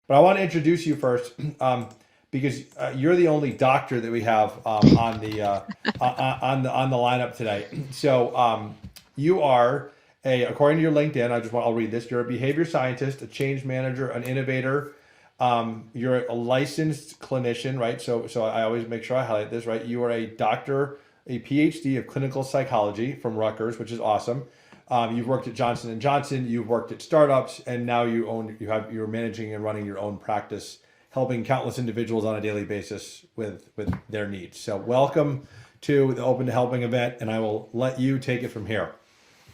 But I want to introduce you first, because you're the only doctor that we have on the lineup today. So you are according to your LinkedIn. I'll read this. You're a behavior scientist, a change manager, an innovator. You're a licensed clinician, right? So I always make sure I highlight this, right? You are a doctor, a PhD of clinical psychology from Rutgers, which is awesome. You've worked at Johnson and Johnson. You've worked at startups, and now you're managing and running your own practice, helping countless individuals on a daily basis with their needs. So welcome to the Open to Helping event, and I will let you take it from here.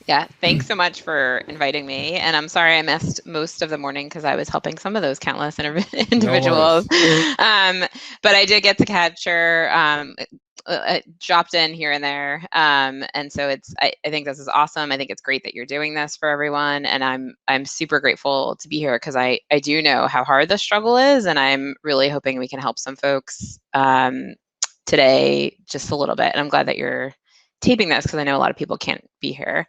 Yeah, thanks so much for inviting me. And I'm sorry I missed most of the morning because I was helping some of those countless individuals. But I did get to catch her. Dropped in here and there. And so I think this is awesome. I think it's great that you're doing this for everyone. And I'm super grateful to be here because I do know how hard the struggle is. And I'm really hoping we can help some folks today just a little bit. And I'm glad that you're taping this because I know a lot of people can't be here.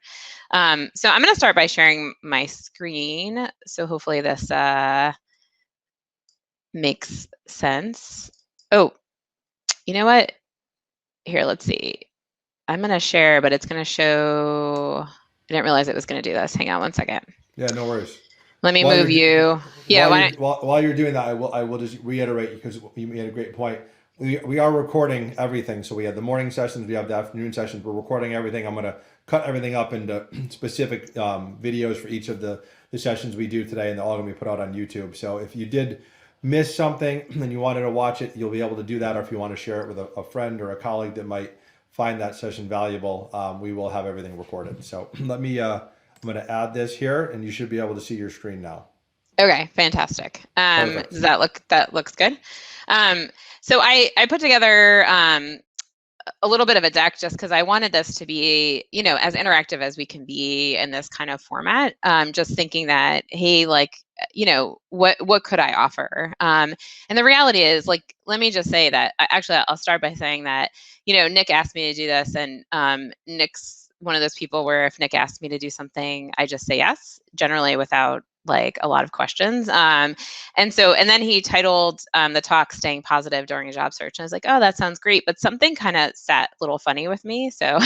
So I'm going to start by sharing my screen. So hopefully this makes sense. Oh, you know what? Here, let's see. I'm going to share, but it's going to show. I didn't realize it was going to do this. Hang on one second. Yeah, no worries. Let me move you. Yeah. While you're doing that, I will just reiterate because you made a great point. We are recording everything. So we have the morning sessions, we have the afternoon sessions. We're recording everything. I'm going to cut everything up into specific videos for each of the sessions we do today, and they're all going to be put out on YouTube. So if you did miss something and you wanted to watch it, you'll be able to do that. Or if you want to share it with a friend or a colleague that might find that session valuable, we will have everything recorded. So let me, I'm going to add this here, and you should be able to see your screen now. Okay, fantastic. Does that looks good? So I put together a little bit of a deck just because I wanted this to be, as interactive as we can be in this kind of format. Just thinking that, hey, what could I offer? And the reality is, let me just say that, actually, I'll start by saying that, Nick asked me to do this, and Nick's one of those people where if Nick asks me to do something, I just say yes, generally without a lot of questions. And then he titled the talk "Staying Positive During a Job Search." And I was like, oh, that sounds great. But something kind of sat a little funny with me. So,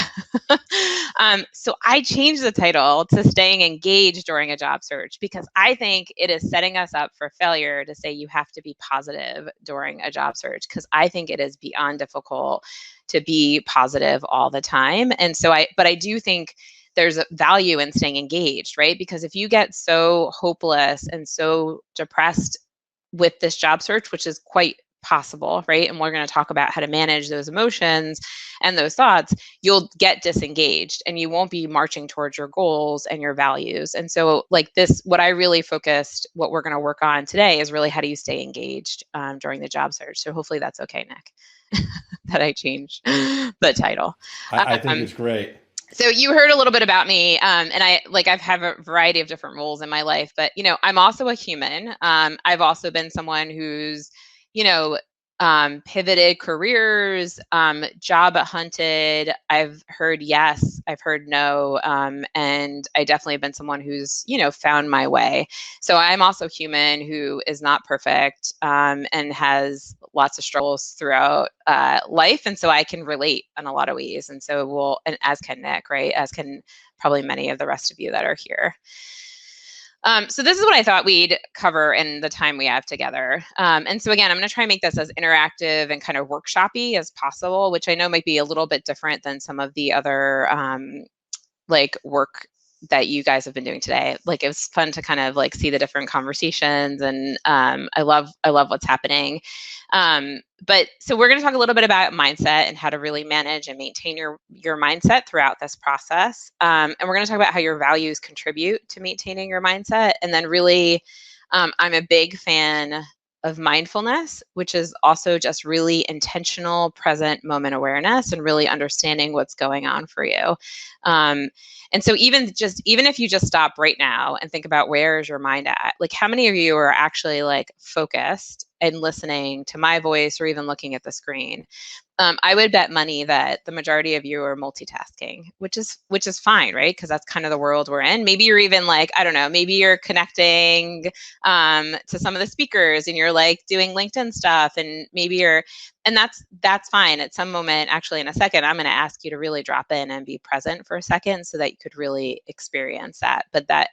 so I changed the title to "Staying Engaged During a Job Search" because I think it is setting us up for failure to say you have to be positive during a job search, because I think it is beyond difficult to be positive all the time. And so but I do think there's a value in staying engaged, right? Because if you get so hopeless and so depressed with this job search, which is quite possible, right? And we're going to talk about how to manage those emotions and those thoughts, you'll get disengaged and you won't be marching towards your goals and your values. And so what I really focused, what we're going to work on today is really how do you stay engaged during the job search. So hopefully that's okay, Nick, that I changed the title. I think it's great. So you heard a little bit about me, and I've had a variety of different roles in my life, but I'm also a human. I've also been someone who's pivoted careers, job hunted. I've heard yes, I've heard no, and I definitely have been someone who's found my way. So I'm also human who is not perfect, and has lots of struggles throughout life, and so I can relate in a lot of ways. And so and as can Nick, right? As can probably many of the rest of you that are here. So this is what I thought we'd cover in the time we have together. And so again, I'm going to try and make this as interactive and kind of workshop-y as possible, which I know might be a little bit different than some of the other work that you guys have been doing today. It was fun to kind of see the different conversations, and I love what's happening. But so we're going to talk a little bit about mindset and how to really manage and maintain your mindset throughout this process. And we're going to talk about how your values contribute to maintaining your mindset. And then really, I'm a big fan of mindfulness, which is also just really intentional present moment awareness and really understanding what's going on for you. And so even if you just stop right now and think about where is your mind at, how many of you are actually focused and listening to my voice or even looking at the screen. I would bet money that the majority of you are multitasking, which is fine, right? Because that's kind of the world we're in. Maybe you're even like, I don't know, maybe you're connecting to some of the speakers and you're like doing LinkedIn stuff, and maybe and that's fine. At some moment, actually, in a second, I'm going to ask you to really drop in and be present for a second so that you could really experience that.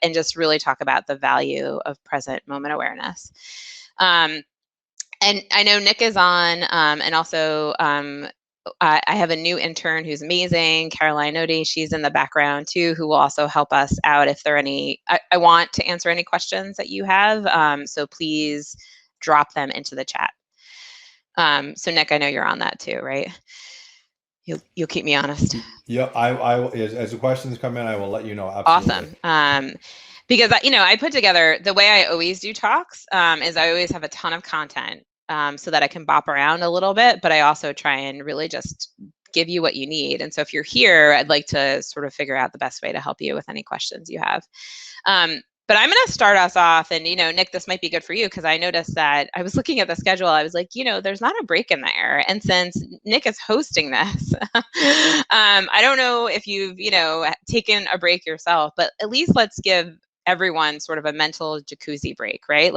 And just really talk about the value of present moment awareness. And I know Nick is on, and also I have a new intern who's amazing, Caroline Odi. She's in the background too, who will also help us out if there are any. I want to answer any questions that you have, so please drop them into the chat. So Nick, I know you're on that too, right? You'll keep me honest. Yeah, I as the questions come in, I will let you know. Absolutely. Awesome. Because I put together, the way I always do talks is I always have a ton of content so that I can bop around a little bit, but I also try and really just give you what you need. And so if you're here, I'd like to sort of figure out the best way to help you with any questions you have. But I'm going to start us off, and Nick, this might be good for you, because I noticed that I was looking at the schedule. I was like, there's not a break in there, and since Nick is hosting this, I don't know if you've taken a break yourself, but at least let's give everyone sort of a mental jacuzzi break, right?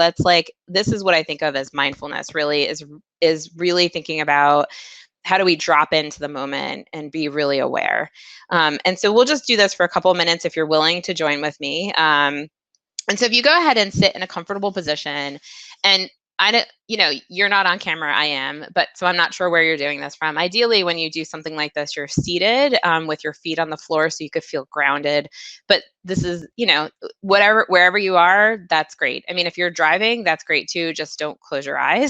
This is what I think of as mindfulness. Really is really thinking about how do we drop into the moment and be really aware. And so we'll just do this for a couple of minutes if you're willing to join with me. And so if you go ahead and sit in a comfortable position, and I don't, you're not on camera, I am, but so I'm not sure where you're doing this from. Ideally, when you do something like this, you're seated with your feet on the floor so you could feel grounded. But this is, wherever you are, that's great. I mean, if you're driving, that's great too. Just don't close your eyes.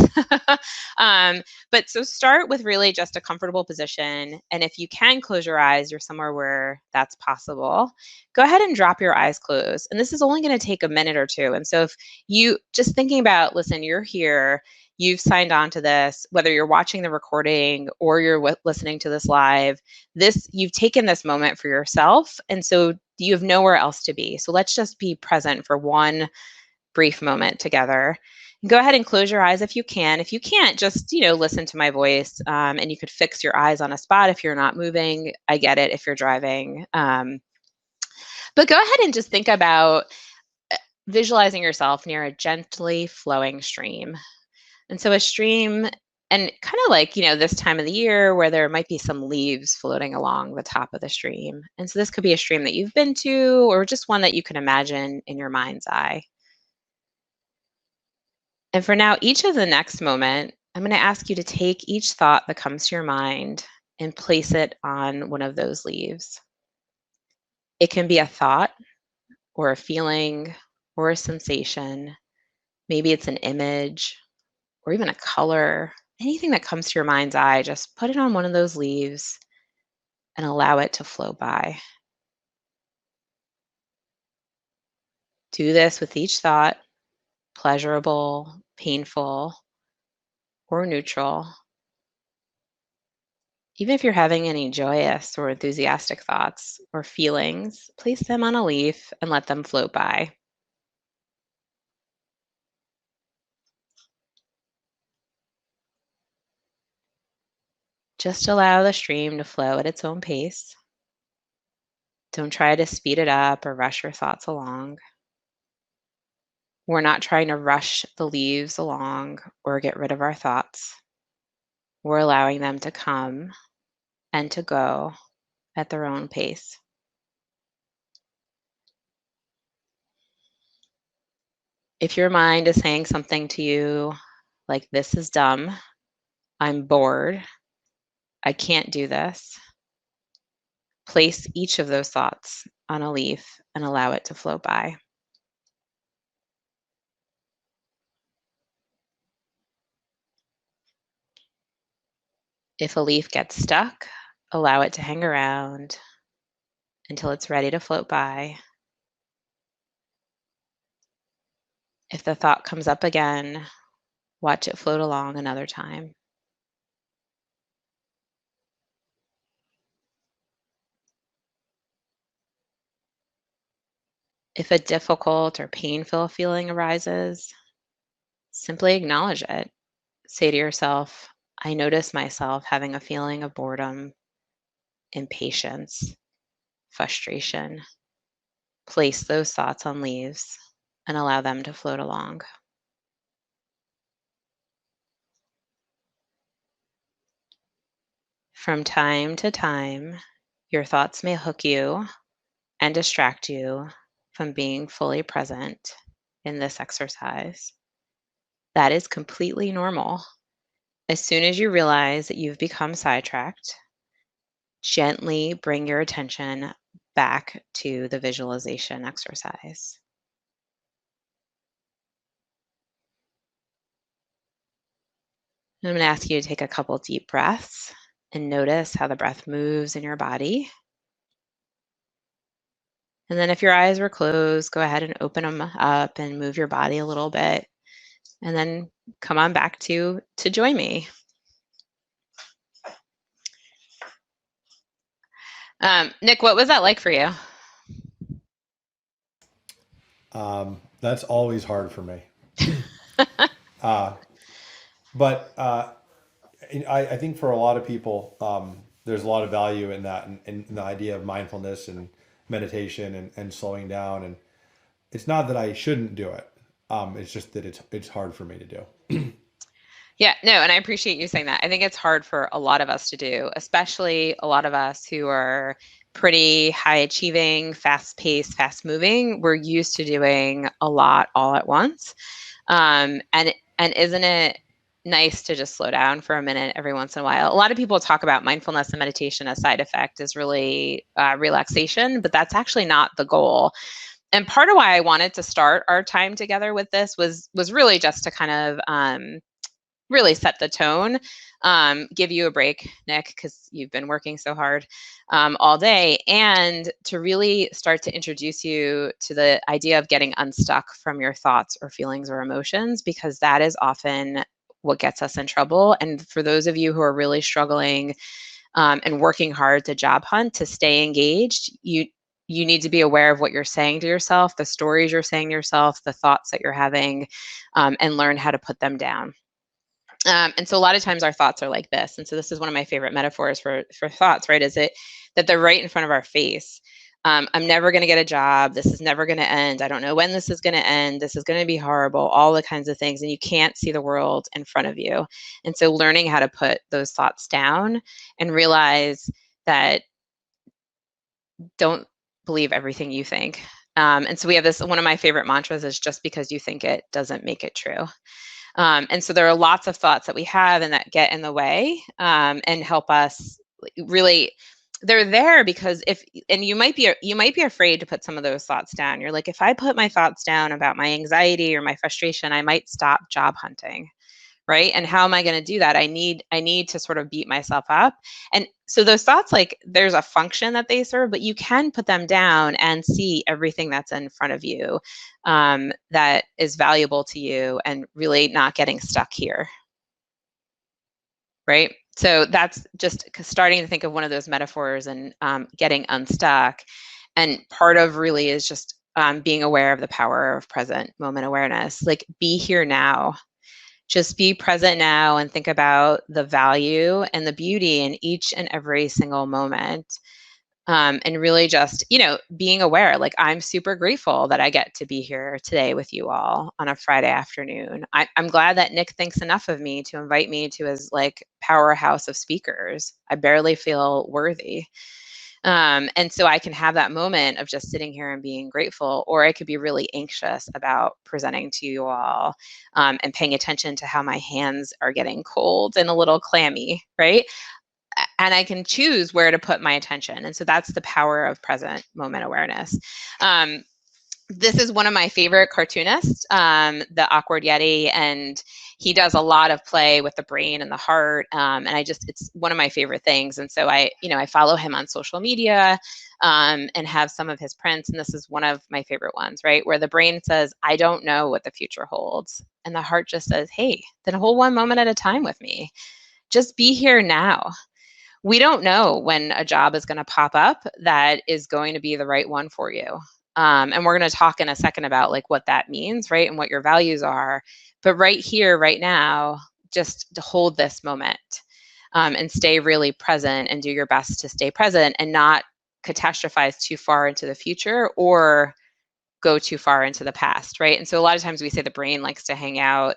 But so start with really just a comfortable position. And if you can close your eyes, you're somewhere where that's possible. Go ahead and drop your eyes closed. And this is only going to take a minute or two. And so if you just thinking about, listen, you're here, you've signed on to this, whether you're watching the recording or you're listening to this live, you've taken this moment for yourself. And so you have nowhere else to be. So let's just be present for one brief moment together. Go ahead and close your eyes if you can. If you can't, just listen to my voice, and you could fix your eyes on a spot if you're not moving. I get it if you're driving. But go ahead and just think about visualizing yourself near a gently flowing stream. And so a stream, and kind of like, this time of the year where there might be some leaves floating along the top of the stream. And so this could be a stream that you've been to, or just one that you can imagine in your mind's eye. And for now, each of the next moment, I'm going to ask you to take each thought that comes to your mind and place it on one of those leaves. It can be a thought or a feeling or a sensation. Maybe it's an image or even a color. Anything that comes to your mind's eye, just put it on one of those leaves and allow it to flow by. Do this with each thought, pleasurable, painful, or neutral. Even if you're having any joyous or enthusiastic thoughts or feelings, place them on a leaf and let them float by. Just allow the stream to flow at its own pace. Don't try to speed it up or rush your thoughts along. We're not trying to rush the leaves along or get rid of our thoughts. We're allowing them to come and to go at their own pace. If your mind is saying something to you like, this is dumb, I'm bored, I can't do this, place each of those thoughts on a leaf and allow it to flow by. If a leaf gets stuck, allow it to hang around until it's ready to float by. If the thought comes up again, watch it float along another time. If a difficult or painful feeling arises, simply acknowledge it say to yourself, I notice myself having a feeling of boredom, impatience, frustration. Place those thoughts on leaves and allow them to float along. From time to time, your thoughts may hook you and distract you from being fully present in this exercise. That is completely normal. As soon as you realize that you've become sidetracked, gently bring your attention back to the visualization exercise. I'm going to ask you to take a couple deep breaths and notice how the breath moves in your body. And then if your eyes were closed, go ahead and open them up and move your body a little bit. And then come on back to join me. Nick, what was that like for you? That's always hard for me. But I think for a lot of people, there's a lot of value in that, and the idea of mindfulness and meditation and slowing down. And it's not that I shouldn't do it. It's just that it's hard for me to do. Yeah, no, and I appreciate you saying that. I think it's hard for a lot of us to do, especially a lot of us who are pretty high achieving, fast paced, fast moving. We're used to doing a lot all at once. And isn't it nice to just slow down for a minute every once in a while? A lot of people talk about mindfulness and meditation. A side effect is really relaxation, but that's actually not the goal. And part of why I wanted to start our time together with this was really just to kind of really set the tone, give you a break, Nick, because you've been working so hard all day, and to really start to introduce you to the idea of getting unstuck from your thoughts or feelings or emotions, because that is often what gets us in trouble. And for those of you who are really struggling and working hard to job hunt, to stay engaged, you need to be aware of what you're saying to yourself, the stories you're saying to yourself, the thoughts that you're having, and learn how to put them down. And so a lot of times our thoughts are like this. And so this is one of my favorite metaphors for thoughts, right? Is it that they're right in front of our face? I'm never going to get a job. This is never going to end. I don't know when this is going to end. This is going to be horrible, all the kinds of things. And you can't see the world in front of you. And so learning how to put those thoughts down and realize that don't believe everything you think. And so we have this, one of my favorite mantras is just because you think it doesn't make it true. And so there are lots of thoughts that we have and that get in the way and help us really. They're there because and you might be afraid to put some of those thoughts down. You're like, if I put my thoughts down about my anxiety or my frustration, I might stop job hunting. Right. And how am I going to do that? I need to sort of beat myself up. And so those thoughts, like, there's a function that they serve, but you can put them down and see everything that's in front of you that is valuable to you, and really not getting stuck here. Right. So that's just starting to think of one of those metaphors and getting unstuck. And part of really is just being aware of the power of present moment awareness, like be here now. Just be present now and think about the value and the beauty in each and every single moment. And really just, being aware, like, I'm super grateful that I get to be here today with you all on a Friday afternoon. I'm glad that Nick thinks enough of me to invite me to his like powerhouse of speakers. I barely feel worthy. And so I can have that moment of just sitting here and being grateful, or I could be really anxious about presenting to you all and paying attention to how my hands are getting cold and a little clammy, right? And I can choose where to put my attention. And so that's the power of present moment awareness. This is one of my favorite cartoonists, the Awkward Yeti, and he does a lot of play with the brain and the heart. And it's one of my favorite things. And so I follow him on social media and have some of his prints. And this is one of my favorite ones, right? Where the brain says, I don't know what the future holds. And the heart just says, hey, then hold one moment at a time with me. Just be here now. We don't know when a job is going to pop up that is going to be the right one for you. And we're going to talk in a second about like what that means, right? And what your values are. But right here, right now, just to hold this moment and stay really present and do your best to stay present and not catastrophize too far into the future or go too far into the past, right? And so a lot of times we say the brain likes to hang out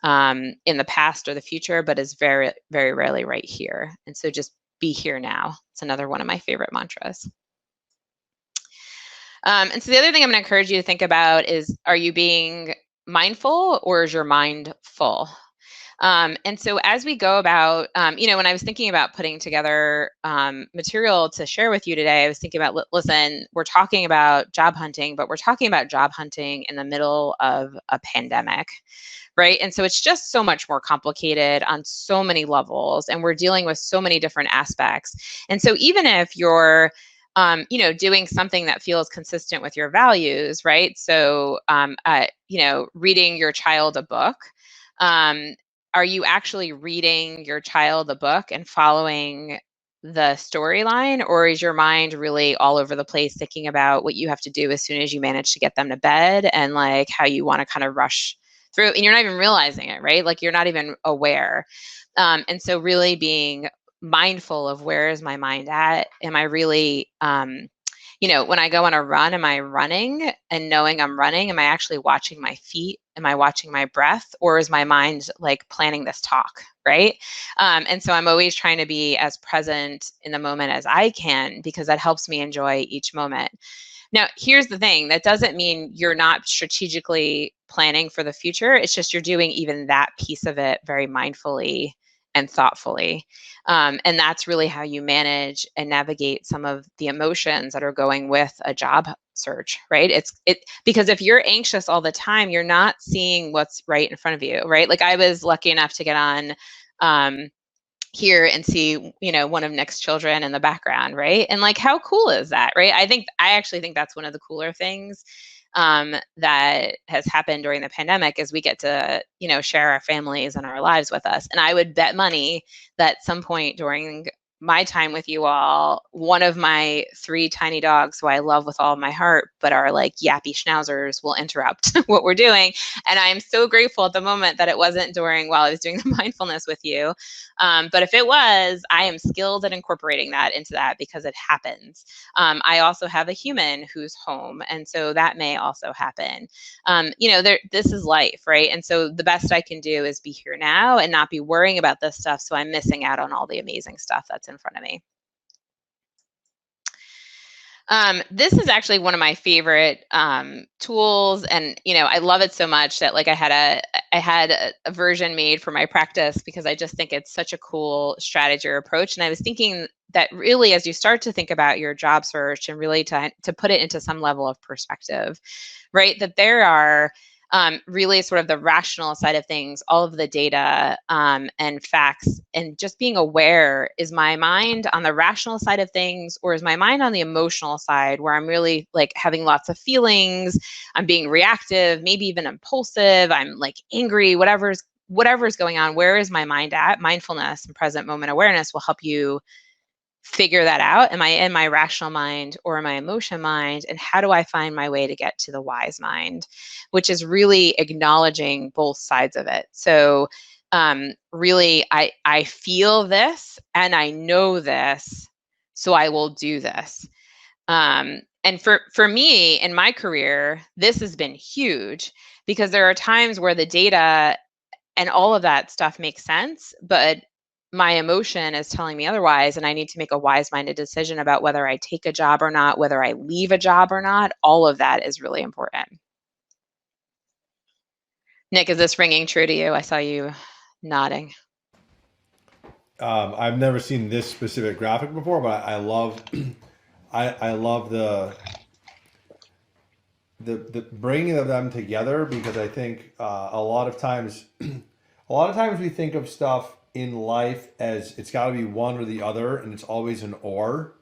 in the past or the future, but is very, very rarely right here. And so just be here now. It's another one of my favorite mantras. And so the other thing I'm going to encourage you to think about is, are you being mindful or is your mind full? And so as we go about, when I was thinking about putting together material to share with you today, I was thinking about, listen, we're talking about job hunting, but we're talking about job hunting in the middle of a pandemic, right? And so it's just so much more complicated on so many levels, and we're dealing with so many different aspects. And so even if you're doing something that feels consistent with your values, right? So, reading your child a book. Are you actually reading your child a book and following the storyline, or is your mind really all over the place thinking about what you have to do as soon as you manage to get them to bed and like how you want to kind of rush through, and you're not even realizing it, right? Like you're not even aware. And so really being mindful of, where is my mind at? Am I really, when I go on a run, am I running and knowing I'm running? Am I actually watching my feet? Am I watching my breath? Or is my mind like planning this talk, right? And so I'm always trying to be as present in the moment as I can, because that helps me enjoy each moment. Now, here's the thing. That doesn't mean you're not strategically planning for the future. It's just you're doing even that piece of it very mindfully and thoughtfully. And that's really how you manage and navigate some of the emotions that are going with a job search, right? Because if you're anxious all the time, you're not seeing what's right in front of you, right? Like I was lucky enough to get on here and see, one of Nick's children in the background, right? And like, how cool is that, right? I actually think that's one of the cooler things that has happened during the pandemic, is we get to, share our families and our lives with us. And I would bet money that some point during my time with you all, one of my 3 tiny dogs, who I love with all of my heart, but are like yappy schnauzers, will interrupt what we're doing. And I'm so grateful at the moment that it wasn't while I was doing the mindfulness with you. But if it was, I am skilled at incorporating that into that, because it happens. I also have a human who's home, and so that may also happen. This is life, right? And so the best I can do is be here now and not be worrying about this stuff, so I'm missing out on all the amazing stuff that's in front of me. This is actually one of my favorite tools, and I love it so much that like I had a version made for my practice, because I just think it's such a cool strategy or approach. And I was thinking that really, as you start to think about your job search and really to put it into some level of perspective, right? That there are really sort of the rational side of things, all of the data and facts, and just being aware, is my mind on the rational side of things, or is my mind on the emotional side, where I'm really like having lots of feelings, I'm being reactive, maybe even impulsive, I'm like angry, whatever's going on, where is my mind at? Mindfulness and present moment awareness will help you figure that out. Am I in my rational mind or my emotion mind? And how do I find my way to get to the wise mind, which is really acknowledging both sides of it. So really, I feel this and I know this, so I will do this. And for me in my career, this has been huge, because there are times where the data and all of that stuff makes sense, but my emotion is telling me otherwise, and I need to make a wise-minded decision about whether I take a job or not, whether I leave a job or not. All of that is really important. Nick, is this ringing true to you? I saw you nodding. I've never seen this specific graphic before, but I love, I love the bringing of them together, because I think a lot of times, we think of stuff in life as it's got to be one or the other, and it's always an or.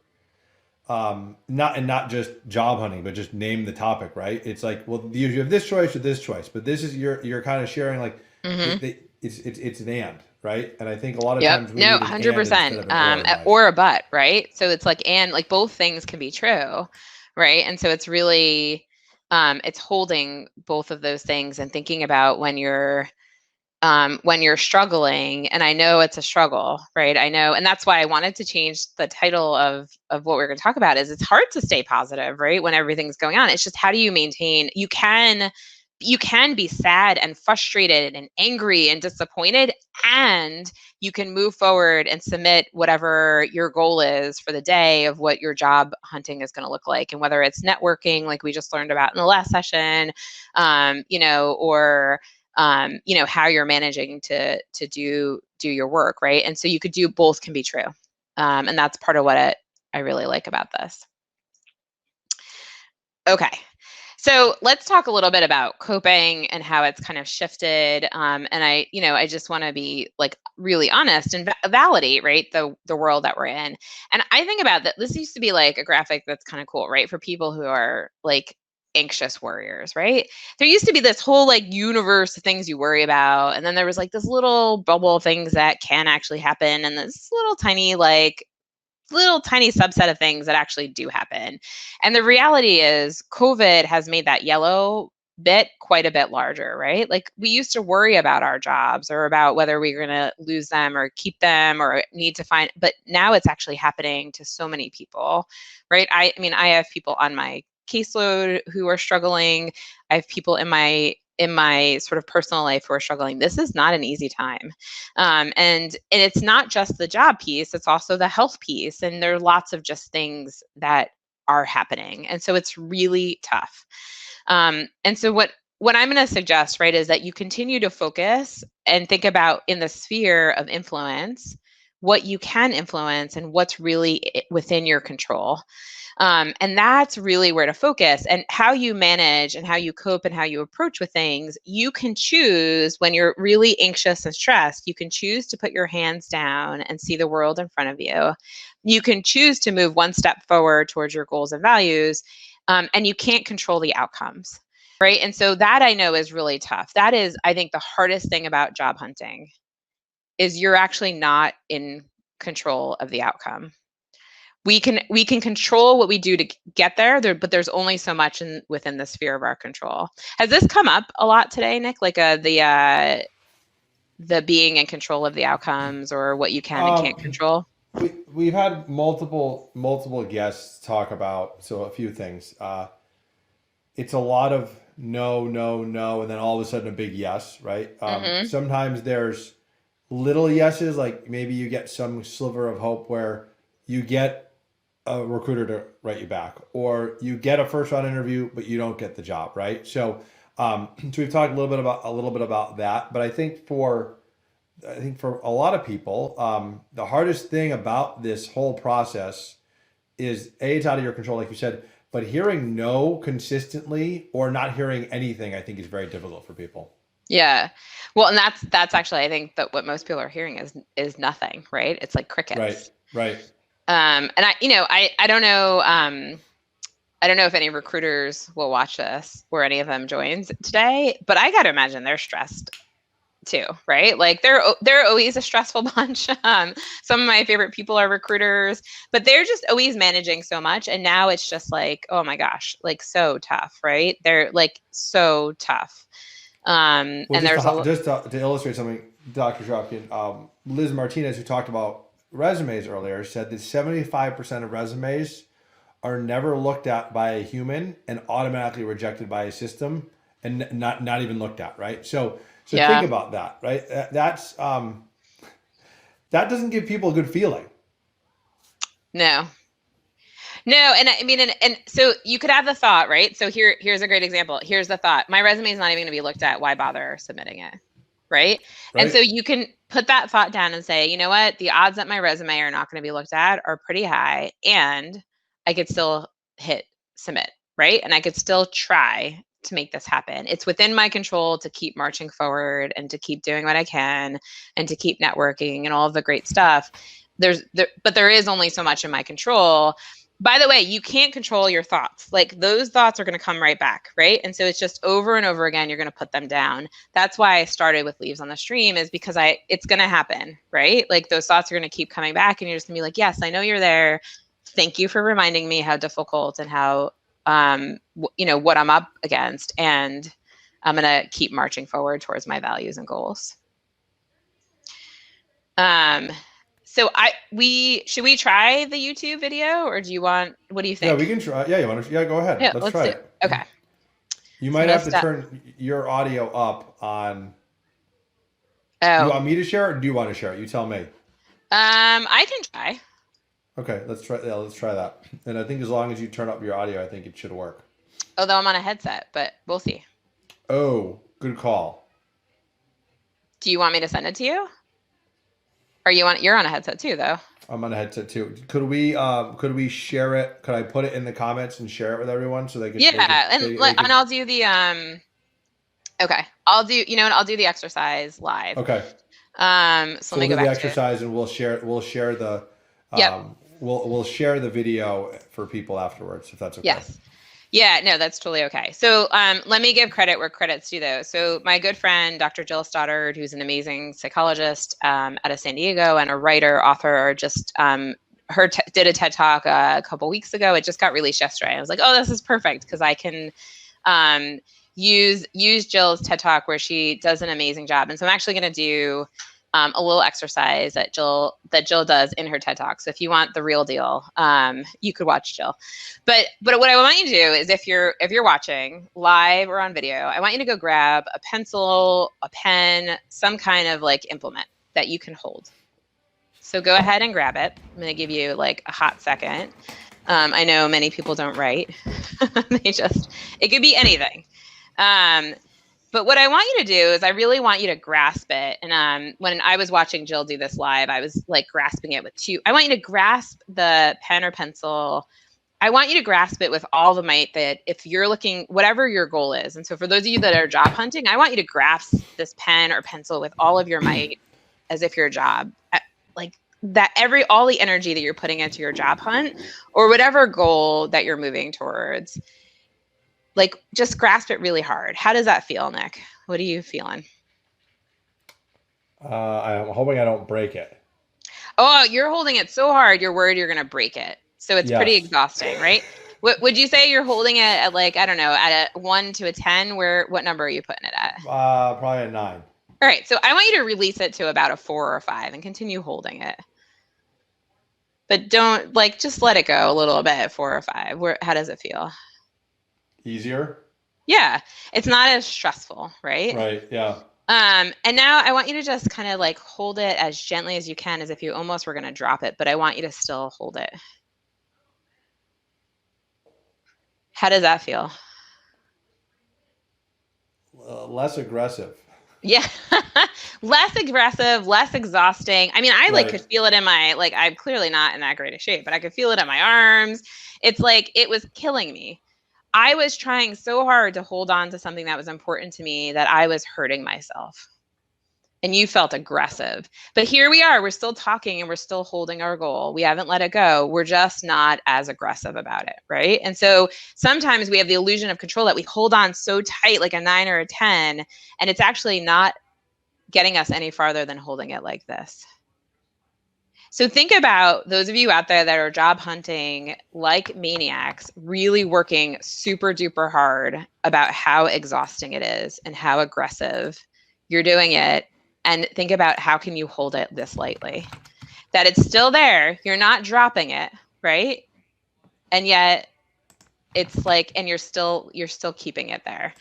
Not just job hunting, but just name the topic, right? It's like, well, you have this choice or this choice, but this is you're kind of sharing like Mm-hmm. it's an and, right? And I think a lot of Yep. times we No, need an and instead 100%. of an or in life. Or a but, right? So it's like, and like both things can be true, right? And so it's really, it's holding both of those things and thinking about when you're when you're struggling, and I know it's a struggle, right? I know, and that's why I wanted to change the title of what we're going to talk about. Is it's hard to stay positive, right, when everything's going on. It's just, how do you maintain? You can be sad and frustrated and angry and disappointed, and you can move forward and submit whatever your goal is for the day of what your job hunting is going to look like, and whether it's networking, like we just learned about in the last session, or how you're managing to do your work, right? And so you could do both, can be true, and that's part of what I really like about this. Okay, so let's talk a little bit about coping and how it's kind of shifted. And I just want to be like really honest and validate, right, the world that we're in. And I think about that. This used to be like a graphic that's kind of cool, right, for people who are like anxious warriors, right? There used to be this whole like universe of things you worry about, and then there was like this little bubble of things that can actually happen, and this little tiny subset of things that actually do happen. And the reality is COVID has made that yellow bit quite a bit larger, right? Like, we used to worry about our jobs or about whether we were going to lose them or keep them or need to find, but now it's actually happening to so many people, right? I mean, I have people on my caseload who are struggling. I have people in my sort of personal life who are struggling. This is not an easy time. And it's not just the job piece, it's also the health piece. And there are lots of just things that are happening. And so it's really tough. And so what I'm going to suggest, right, is that you continue to focus and think about, in the sphere of influence, what you can influence and what's really within your control. And that's really where to focus. And how you manage and how you cope and how you approach with things, you can choose. When you're really anxious and stressed, you can choose to put your hands down and see the world in front of you. You can choose to move one step forward towards your goals and values, and you can't control the outcomes, right? And so that, I know, is really tough. That is, I think, the hardest thing about job hunting, is you're actually not in control of the outcome. We can control what we do to get there, but there's only so much within the sphere of our control. Has this come up a lot today, Nick? Like the being in control of the outcomes, or what you can and can't control? We've had multiple guests talk about, so a few things. It's a lot of no, no, no, and then all of a sudden a big yes, right? Sometimes there's little yeses, like maybe you get some sliver of hope where you get a recruiter to write you back, or you get a first round interview but you don't get the job, right? So so we've talked a little bit about that. But I think for a lot of people, the hardest thing about this whole process is, it's out of your control, like you said, but hearing no consistently or not hearing anything, I think, is very difficult for people. Yeah. Well, and that's actually, I think, that what most people are hearing is nothing, right? It's like crickets. Right. And I don't know. I don't know if any recruiters will watch this or any of them joins today, but I got to imagine they're stressed too, right? Like, they're always a stressful bunch. Some of my favorite people are recruiters, but they're just always managing so much. And now it's just like, oh my gosh, like, so tough, right? They're like so tough. Well, and there's just to illustrate something, Dr. Drapkin, Liz Martinez, who talked about resumes earlier, said that 75% of resumes are never looked at by a human and automatically rejected by a system, and not even looked at, right? So yeah. Think about that, right? That's that doesn't give people a good feeling. No, and I mean, and so you could have the thought, right? So here's a great example. Here's the thought: my resume is not even going to be looked at. Why bother submitting it? Right? And so you can put that thought down and say, you know what? The odds that my resume are not going to be looked at are pretty high, and I could still hit submit, right? And I could still try to make this happen. It's within my control to keep marching forward and to keep doing what I can and to keep networking and all of the great stuff. But there is only so much in my control. By the way, you can't control your thoughts. Like, those thoughts are going to come right back, right? And so it's just over and over again, you're going to put them down. That's why I started with Leaves on the Stream, is because it's going to happen, right? Like, those thoughts are going to keep coming back, and you're just going to be like, yes, I know you're there. Thank you for reminding me how difficult and how, what I'm up against. And I'm going to keep marching forward towards my values and goals. So should we try the YouTube video, or what do you think? Yeah, we can try. Yeah, you want to? Yeah, go ahead. Yeah, Let's let's try do it. it. Okay. You So I'm might gonna have to stop. turn your audio up on. Do you Oh, want me to share it or do you want to share it? You tell me. I can try. Okay, let's try. Yeah, let's try that. And I think as long as you turn up your audio, I think it should work. Although I'm on a headset, but we'll see. Oh, good call. Do you want me to send it to you? Or you're on a headset too, though. I'm on a headset too. Could we share it? Could I put it in the comments and share it with everyone so they could? Yeah, They could. and I'll do the Okay, I'll do. You know what? I'll do the exercise live. Okay. So So let me we'll go do the back to it. exercise and we'll share. We'll share the. Yep. We'll share the video for people afterwards if that's okay. Yes. Yeah, no, that's totally okay. So let me give credit where credit's due, though. So my good friend, Dr. Jill Stoddard, who's an amazing psychologist out of San Diego and a writer, author, just did a TED Talk a couple weeks ago. It just got released yesterday. I was like, oh, this is perfect because I can use Jill's TED Talk where she does an amazing job. And so I'm actually going to do a little exercise that Jill does in her TED Talk. So if you want the real deal, you could watch Jill. But what I want you to do is if you're watching live or on video, I want you to go grab a pencil, a pen, some kind of like implement that you can hold. So go ahead and grab it. I'm going to give you like a hot second. I know many people don't write. It could be anything. But what I want you to do is I really want you to grasp it. And when I was watching Jill do this live, I was like grasping it with I want you to grasp the pen or pencil. I want you to grasp it with all the might that if you're looking, whatever your goal is. And so for those of you that are job hunting, I want you to grasp this pen or pencil with all of your might as if you're a job. Like that all the energy that you're putting into your job hunt or whatever goal that you're moving towards. Like just grasp it really hard. How does that feel, Nick? What are you feeling? I'm hoping I don't break it. Oh, you're holding it so hard, you're worried you're going to break it. So it's pretty exhausting, right? Would you say you're holding it at like, I don't know, at a 1 to a 10? What number are you putting it at? Probably a 9. All right. So I want you to release it to about a 4 or a 5 and continue holding it. But don't just let it go a little bit at 4 or 5. How does it feel? Easier? Yeah. It's not as stressful, right? Right. Yeah. And now I want you to just kind of like hold it as gently as you can, as if you almost were going to drop it, but I want you to still hold it. How does that feel? Less aggressive. Yeah. Less aggressive, less exhausting. I mean, I could feel it in my, I'm clearly not in that great a shape, but I could feel it in my arms. It's like, it was killing me. I was trying so hard to hold on to something that was important to me that I was hurting myself. And you felt aggressive. But here we are, we're still talking and we're still holding our goal. We haven't let it go. We're just not as aggressive about it, right? And so sometimes we have the illusion of control that we hold on so tight, like a 9 or a 10, and it's actually not getting us any farther than holding it like this. So think about those of you out there that are job hunting like maniacs, really working super duper hard about how exhausting it is and how aggressive you're doing it. And think about how can you hold it this lightly, that it's still there. You're not dropping it, right? And yet it's like, and you're still keeping it there.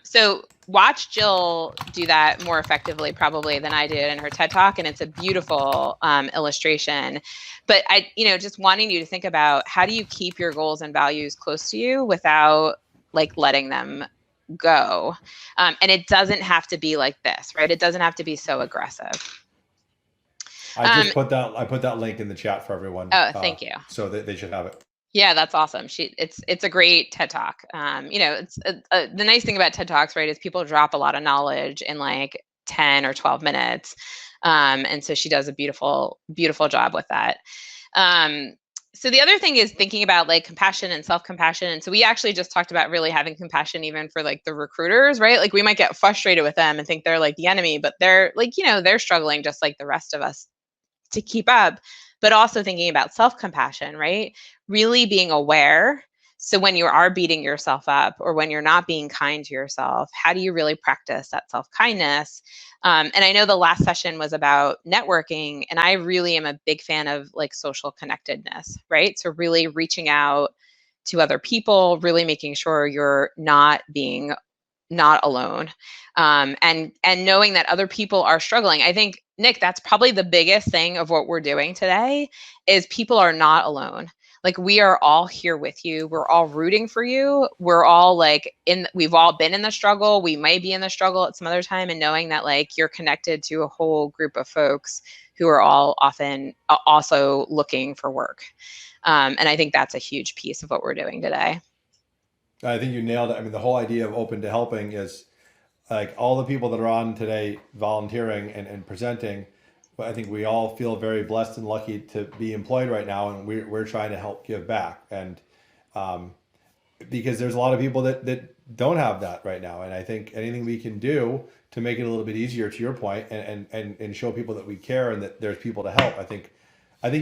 So watch Jill do that more effectively probably than I did in her TED Talk. And it's a beautiful illustration. But I, just wanting you to think about how do you keep your goals and values close to you without letting them go. And it doesn't have to be like this, right? It doesn't have to be so aggressive. I put that link in the chat for everyone. Oh, thank you. So they should have it. Yeah, that's awesome. It's a great TED Talk. It's the nice thing about TED Talks, right, is people drop a lot of knowledge in 10 or 12 minutes. And so she does a beautiful, beautiful job with that. So the other thing is thinking about compassion and self-compassion. And so we actually just talked about really having compassion even for the recruiters, right? We might get frustrated with them and think they're the enemy, but they're they're struggling just like the rest of us to keep up, but also thinking about self-compassion, right? Really being aware. So when you are beating yourself up or when you're not being kind to yourself, how do you really practice that self-kindness? And I know the last session was about networking, and I really am a big fan of like social connectedness, right? So really reaching out to other people, really making sure you're not alone, and knowing that other people are struggling. I think, Nick, that's probably the biggest thing of what we're doing today is people are not alone. Like, we are all here with you. We're all rooting for you. We're all we've all been in the struggle. We might be in the struggle at some other time, and knowing that like you're connected to a whole group of folks who are all often also looking for work. And I think that's a huge piece of what we're doing today. I think you nailed it. I mean, the whole idea of open to helping is like all the people that are on today volunteering and presenting. But I think we all feel very blessed and lucky to be employed right now, and we're trying to help give back. And um, because there's a lot of people that don't have that right now, and I think anything we can do to make it a little bit easier, to your point, and show people that we care and that there's people to help, I think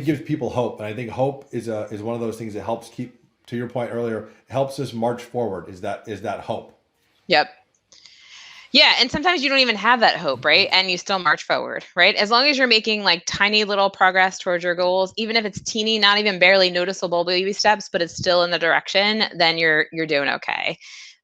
gives people hope. And I think hope is one of those things that helps keep, to your point earlier, helps us march forward. Is that hope? Yep. Yeah, and sometimes you don't even have that hope, right? And you still march forward, right? As long as you're making like tiny little progress towards your goals, even if it's teeny, not even barely noticeable baby steps, but it's still in the direction, then you're doing okay.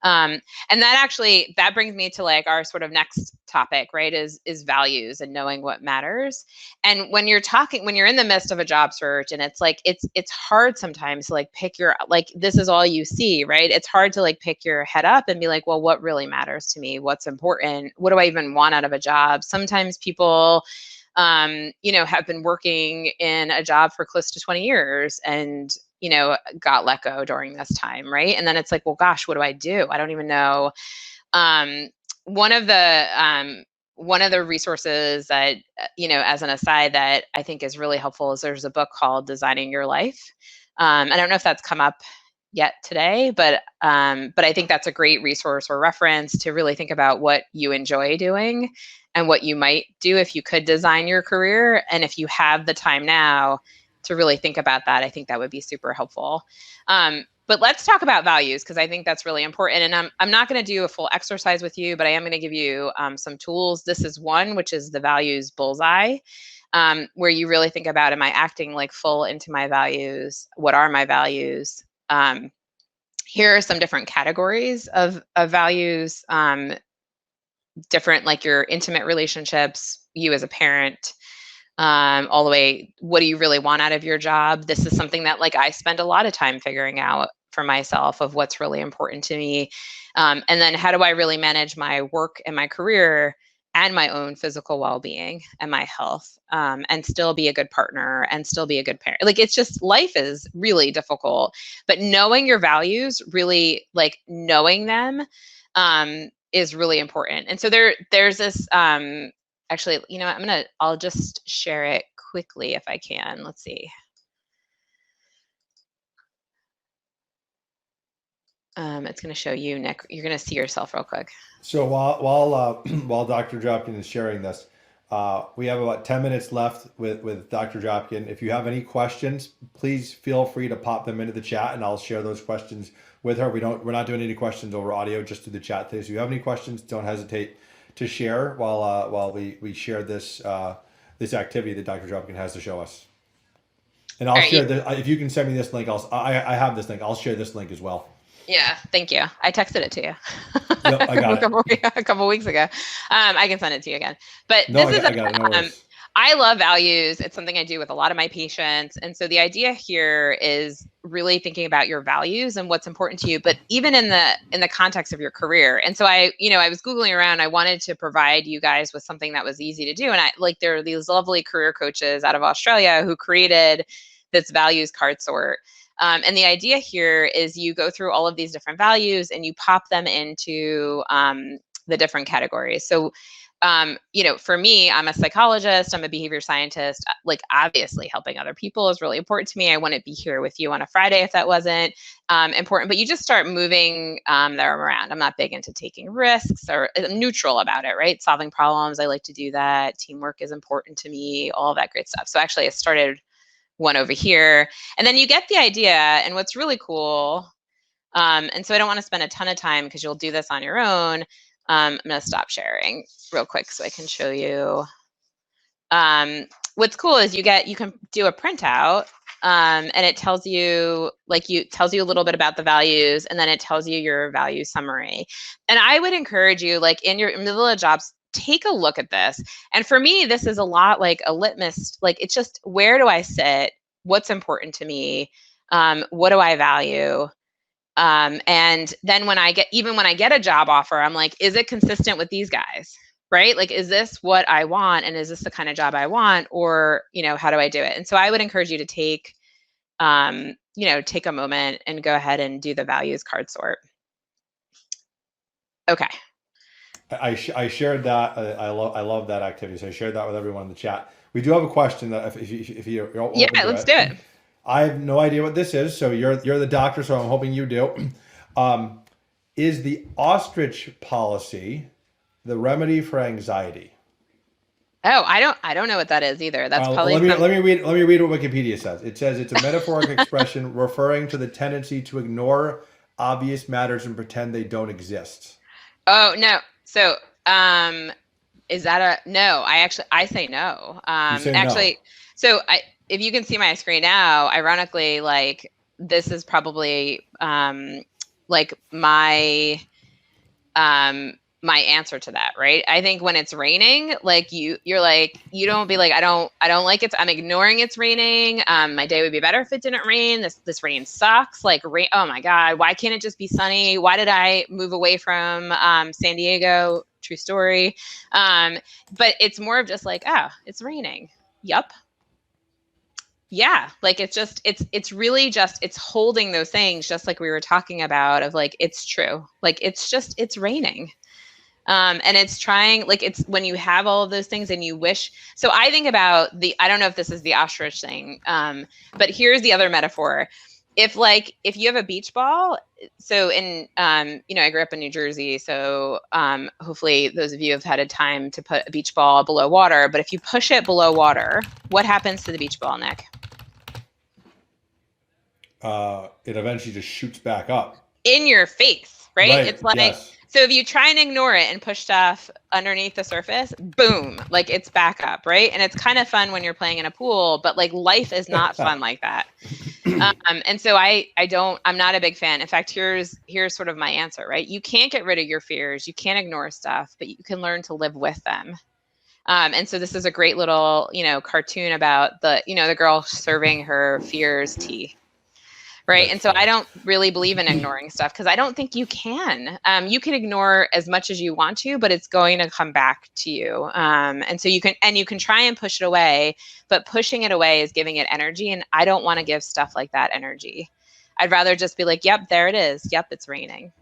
And that brings me to like our sort of next topic, right? Is values and knowing what matters. And when you're in the midst of a job search, and it's like it's hard sometimes to like pick your, like, this is all you see, right? It's hard to like pick your head up and be like, well, what really matters to me? What's important? What do I even want out of a job? Sometimes people have been working in a job for close to 20 years and got let go during this time, right? And then it's like, well, gosh, what do I do? I don't even know. Um, one of the resources that, as an aside, that I think is really helpful is there's a book called Designing Your Life. I don't know if that's come up yet today, but I think that's a great resource or reference to really think about what you enjoy doing and what you might do if you could design your career. And if you have the time now to really think about that, I think that would be super helpful. But let's talk about values, because I think that's really important. And I'm not going to do a full exercise with you, but I am going to give you some tools. This is one, which is the values bullseye, where you really think about, am I acting like full into my values? What are my values? Here are some different categories of values, different, like your intimate relationships, you as a parent, all the way, what do you really want out of your job? This is something that like I spend a lot of time figuring out for myself, of what's really important to me. And then how do I really manage my work and my career and my own physical well-being and my health, and still be a good partner and still be a good parent? Like, it's just, life is really difficult, but knowing your values, really like knowing them, is really important. And so there's this, actually, I'll just share it quickly if I can. Let's see. It's going to show you, Nick. You're going to see yourself real quick. So while Dr. Drapkin is sharing this, we have about 10 minutes left with Dr. Drapkin. If you have any questions, please feel free to pop them into the chat, and I'll share those questions with her. We're not doing any questions over audio, just through the chat today. So if you have any questions, don't hesitate to share while we share this activity that Dr. Drapkin has to show us. And I'll share if you can send me this link, I have this link. I'll share this link as well. Yeah, thank you. I texted it to you. Yep, I got it. A couple weeks ago. I can send it to you again. But no, this I got it. No worries. I love values. It's something I do with a lot of my patients. And so the idea here is really thinking about your values and what's important to you, but even in the context of your career. And so I was Googling around. I wanted to provide you guys with something that was easy to do. And there are these lovely career coaches out of Australia who created this values card sort. And the idea here is you go through all of these different values and you pop them into the different categories. So, for me, I'm a psychologist, I'm a behavior scientist. Like, obviously helping other people is really important to me. I wouldn't be here with you on a Friday if that wasn't important, but you just start moving them around. I'm not big into taking risks, or I'm neutral about it, right? Solving problems, I like to do that. Teamwork is important to me, all of that great stuff. So actually I started one over here, and then you get the idea. And what's really cool And so I don't want to spend a ton of time because you'll do this on your own. I'm going to stop sharing real quick so I can show you. What's cool is you can do a printout, and it tells you tells you a little bit about the values, and then it tells you your value summary. And I would encourage you, like in your middle of jobs, take a look at this. And for me, this is a lot like a litmus. Like it's just, where do I sit? What's important to me? What do I value? And then when I get a job offer, I'm like, is it consistent with these guys? Right? Like, is this what I want? And is this the kind of job I want? Or, how do I do it? And so I would encourage you to take a moment and go ahead and do the values card sort. Okay. I shared that. I love that activity. So I shared that with everyone in the chat. We do have a question that if you're open yeah, let's do it. I have no idea what this is. So you're the doctor, so I'm hoping you do. Is the ostrich policy the remedy for anxiety? Oh, I don't know what that is either. That's probably let me read what Wikipedia says. It says it's a metaphoric expression referring to the tendency to ignore obvious matters and pretend they don't exist. Oh no. So is that a no? I say no. You say actually, no. So if you can see my screen now, ironically, like this is probably like my my answer to that, right? I think when it's raining, like you're like, you don't be like, I don't like it. I'm ignoring it's raining. My day would be better if it didn't rain. This rain sucks. Like rain. Oh my God. Why can't it just be sunny? Why did I move away from San Diego? True story. But it's more of just like, oh, it's raining. Yup. Yeah, like it's really just, it's holding those things, just like we were talking about, of like, it's true. Like it's raining. And it's trying, like, it's when you have all of those things and you wish. So I think about I don't know if this is the ostrich thing, but here's the other metaphor. If you have a beach ball, so I grew up in New Jersey, so hopefully those of you have had a time to put a beach ball below water, but if you push it below water, what happens to the beach ball, Nick? It eventually just shoots back up. In your face, right? It's like, yes. So if you try and ignore it and push stuff underneath the surface, boom, like it's back up, right? And it's kind of fun when you're playing in a pool, but like life is not fun like that. And so I'm not a big fan. In fact, here's sort of my answer, right? You can't get rid of your fears. You can't ignore stuff, but you can learn to live with them. And so this is a great little, cartoon about the girl serving her fears tea. Right. And so I don't really believe in ignoring stuff, because I don't think you can. You can ignore as much as you want to, but it's going to come back to you. And so you can try and push it away, but pushing it away is giving it energy. And I don't want to give stuff like that energy. I'd rather just be like, yep, there it is. Yep, it's raining.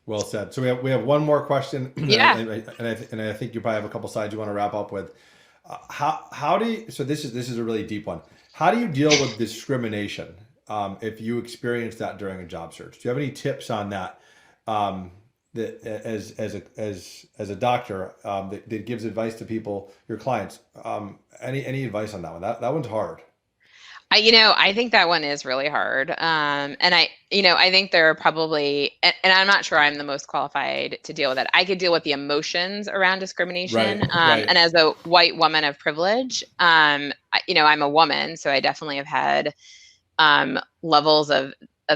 Well said. So we have one more question. Yeah. and I think you probably have a couple slides you want to wrap up with. How do you? So this is a really deep one. How do you deal with discrimination? If you experience that during a job search, do you have any tips on that? That as a doctor that gives advice to people, your clients. Any advice on that one? That one's hard. I think that one is really hard. And I think there are probably, and I'm not sure I'm the most qualified to deal with it. I could deal with the emotions around discrimination. Right. And as a white woman of privilege, I'm a woman, so I definitely have had levels of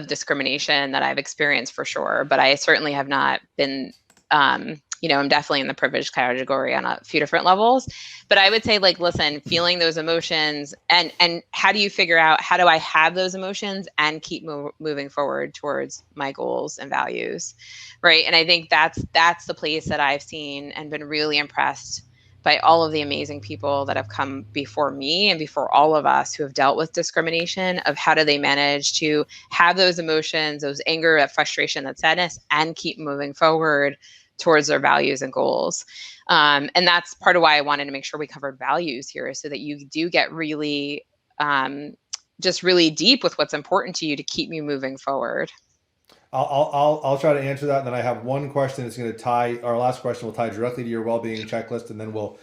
discrimination that I've experienced for sure, but I certainly have not been, I'm definitely in the privileged category on a few different levels. But I would say, like, listen, feeling those emotions, and how do you figure out, how do I have those emotions and keep moving forward towards my goals and values, right? And I think that's the place that I've seen and been really impressed by all of the amazing people that have come before me and before all of us who have dealt with discrimination, of how do they manage to have those emotions, those anger, that frustration, that sadness, and keep moving forward towards their values and goals. And that's part of why I wanted to make sure we covered values here, so that you do get really, just really deep with what's important to you to keep you moving forward. I'll try to answer that. And then I have one question that's going to tie, our last question will tie directly to your well-being checklist, and then we'll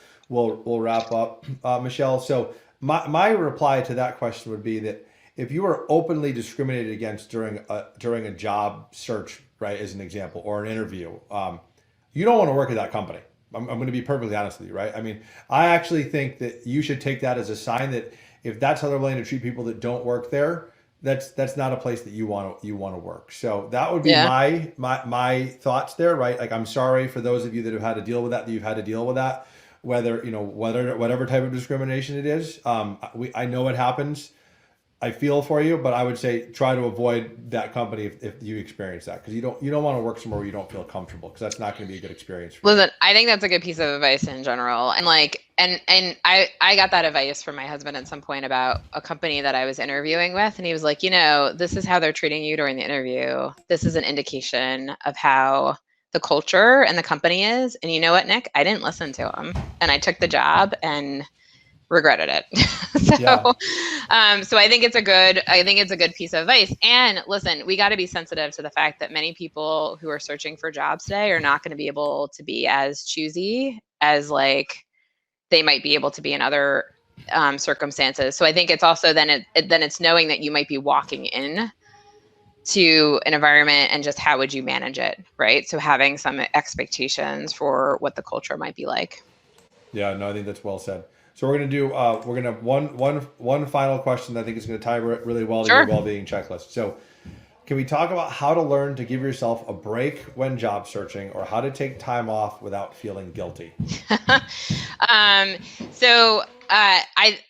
wrap up, Michelle. So my reply to that question would be that if you are openly discriminated against during a job search, right, as an example, or an interview, you don't want to work at that company. I'm going to be perfectly honest with you, right? I mean, I actually think that you should take that as a sign that if that's how they're willing to treat people that don't work there, that's not a place that you want to work. So that would be Yeah. my thoughts there, right? Like, I'm sorry for those of you that have had to deal with that you've had to deal with that, whether whatever type of discrimination it is. I know it happens. I feel for you, but I would say try to avoid that company if you experience that, because you don't want to work somewhere where you don't feel comfortable, because that's not going to be a good experience for you. Listen, I think that's a good piece of advice in general. And like, and I got that advice from my husband at some point about a company that I was interviewing with. And he was like, this is how they're treating you during the interview. This is an indication of how the culture and the company is. And you know what, Nick? I didn't listen to him, and I took the job and regretted it. So I think it's a good piece of advice. And listen, we got to be sensitive to the fact that many people who are searching for jobs today are not going to be able to be as choosy as like they might be able to be in other circumstances. So I think it's also then it's knowing that you might be walking in to an environment and just how would you manage it, right? So having some expectations for what the culture might be like. Yeah, no, I think that's well said. So we're gonna have one final question that I think is gonna tie really well to your well-being checklist. So can we talk about how to learn to give yourself a break when job searching, or how to take time off without feeling guilty? I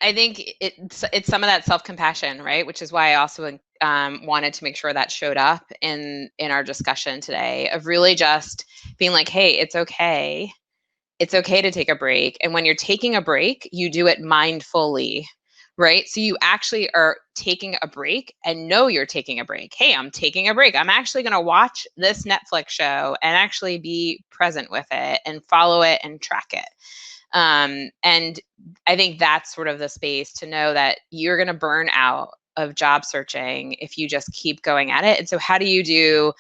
think it's some of that self-compassion, right? Which is why I also wanted to make sure that showed up in our discussion today, of really just being like, hey, it's okay. It's okay to take a break. And when you're taking a break, you do it mindfully, right? So you actually are taking a break and know you're taking a break. Hey, I'm taking a break. I'm actually going to watch this Netflix show and actually be present with it and follow it and track it. And I think that's sort of the space to know that you're going to burn out of job searching if you just keep going at it. And so how do you do,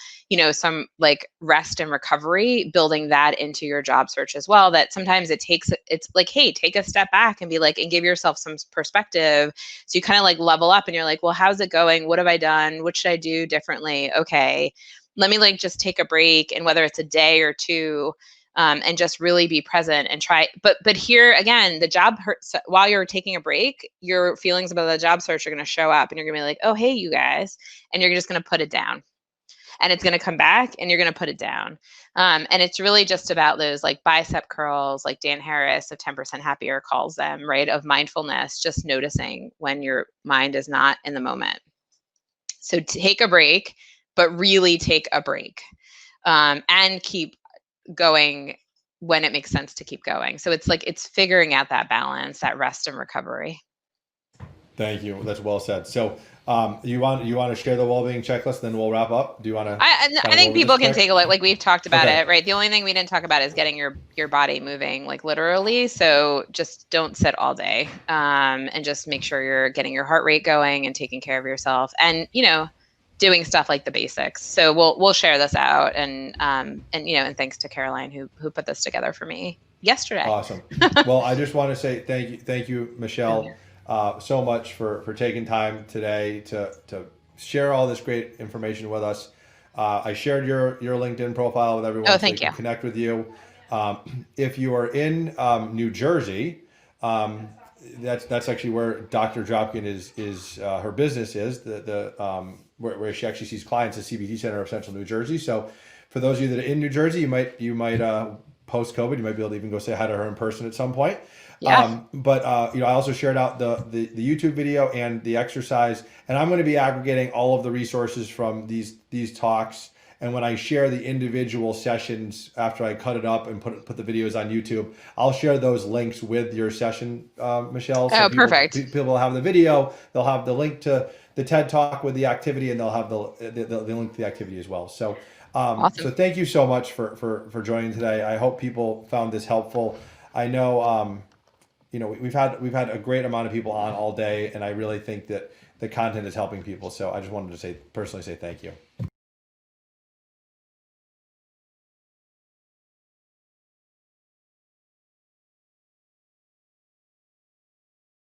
some like rest and recovery, building that into your job search as well? That sometimes it's like, hey, take a step back and be like, and give yourself some perspective. So you kind of like level up and you're like, well, how's it going? What have I done? What should I do differently? Okay, let me like just take a break. And whether it's a day or two, and just really be present and try. But here again, the job hurts. While you're taking a break, your feelings about the job search are going to show up, and you're going to be like, oh, hey, you guys, and you're just going to put it down, and it's going to come back, and you're going to put it down. And it's really just about those like bicep curls, like Dan Harris of 10% Happier calls them, right? Of mindfulness, just noticing when your mind is not in the moment. So take a break, but really take a break, and keep going when it makes sense to keep going. So it's like, it's figuring out that balance, that rest and recovery. Thank you. That's well said. So you want to share the well-being checklist, then we'll wrap up? Do you want to? I think people can take a look. Like we've talked about it, right? The only thing we didn't talk about is getting your body moving, like literally. So just don't sit all day, and just make sure you're getting your heart rate going and taking care of yourself, and doing stuff like the basics. So we'll share this out, and and thanks to Caroline who put this together for me yesterday. Awesome. Well, I just want to say thank you, Michelle, so much for taking time today to share all this great information with us. I shared your LinkedIn profile with everyone. Oh, thank you. Connect with you. If you are in New Jersey, that's actually where Dr. Drapkin is her business is, where she actually sees clients at CBD Center of Central New Jersey. So for those of you that are in New Jersey, you might post COVID, you might be able to even go say hi to her in person at some point. Yeah. I also shared out the YouTube video and the exercise, and I'm going to be aggregating all of the resources from these talks. And when I share the individual sessions after I cut it up and put the videos on YouTube, I'll share those links with your session, Michelle. So perfect. People will have the video, they'll have the link to the TED Talk with the activity, and they'll have the link to the activity as well. So, awesome. So thank you so much for joining today. I hope people found this helpful. I know, we've had a great amount of people on all day, and I really think that the content is helping people. So I just wanted to personally say thank you.